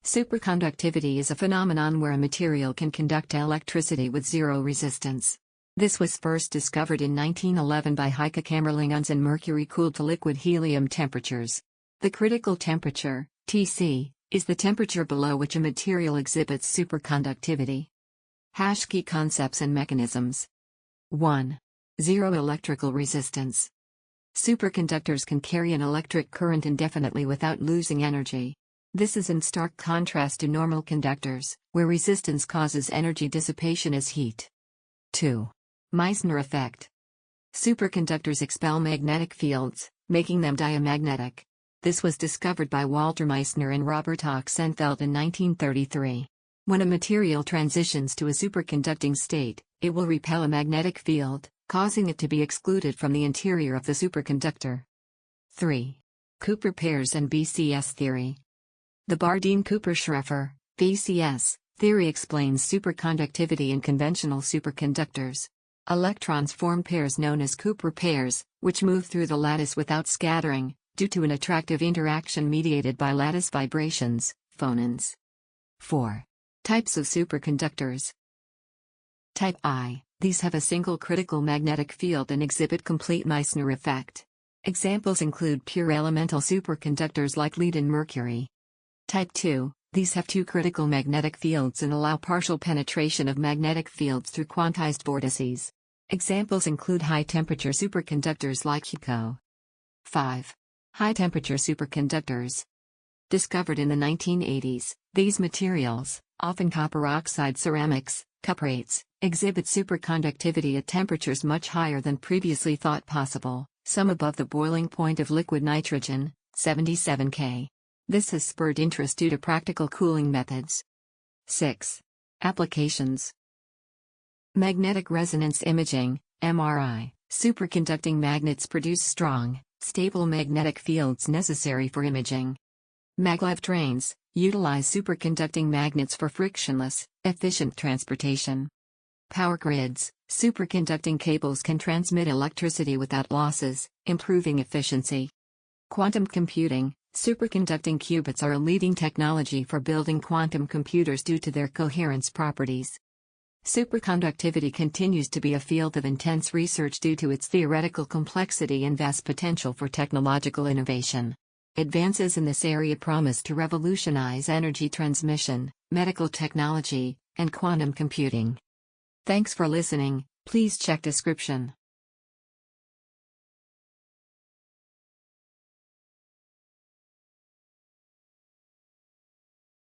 Superconductivity is a phenomenon where a material can conduct electricity with zero resistance. This was first discovered in 1911 by Heike Kamerlinghuns and mercury cooled to liquid helium temperatures. The critical temperature, Tc, is the temperature below which a material exhibits superconductivity. Key concepts and mechanisms. 1. Zero electrical resistance. Superconductors can carry an electric current indefinitely without losing energy. This is in stark contrast to normal conductors, where resistance causes energy dissipation as heat. 2. Meissner effect. Superconductors expel magnetic fields, making them diamagnetic. This was discovered by Walter Meissner and Robert Oxenfeld in 1933. When a material transitions to a superconducting state, it will repel a magnetic field, causing it to be excluded from the interior of the superconductor. 3. Cooper pairs and BCS theory. The Bardeen-Cooper-Schroeffer (BCS) theory explains superconductivity in conventional superconductors. Electrons form pairs known as Cooper pairs, which move through the lattice without scattering, due to an attractive interaction mediated by lattice vibrations, phonons. 4. Types of superconductors. Type I. These have a single critical magnetic field and exhibit complete Meissner effect. Examples include pure elemental superconductors like lead and mercury. Type II. These have two critical magnetic fields and allow partial penetration of magnetic fields through quantized vortices. Examples include high-temperature superconductors like HECO. 5. High-temperature superconductors. Discovered in the 1980s, these materials, often copper oxide ceramics, cuprates, exhibit superconductivity at temperatures much higher than previously thought possible, some above the boiling point of liquid nitrogen, 77 K. This has spurred interest due to practical cooling methods. 6. Applications. Magnetic resonance imaging, MRI. Superconducting magnets produce strong, stable magnetic fields necessary for imaging. Maglev trains utilize superconducting magnets for frictionless, efficient transportation. Power grids. Superconducting cables can transmit electricity without losses, improving efficiency. Quantum computing. Superconducting qubits are a leading technology for building quantum computers due to their coherence properties. Superconductivity continues to be a field of intense research due to its theoretical complexity and vast potential for technological innovation. Advances in this area promise to revolutionize energy transmission, medical technology, and quantum computing. Thanks for listening. Please check description.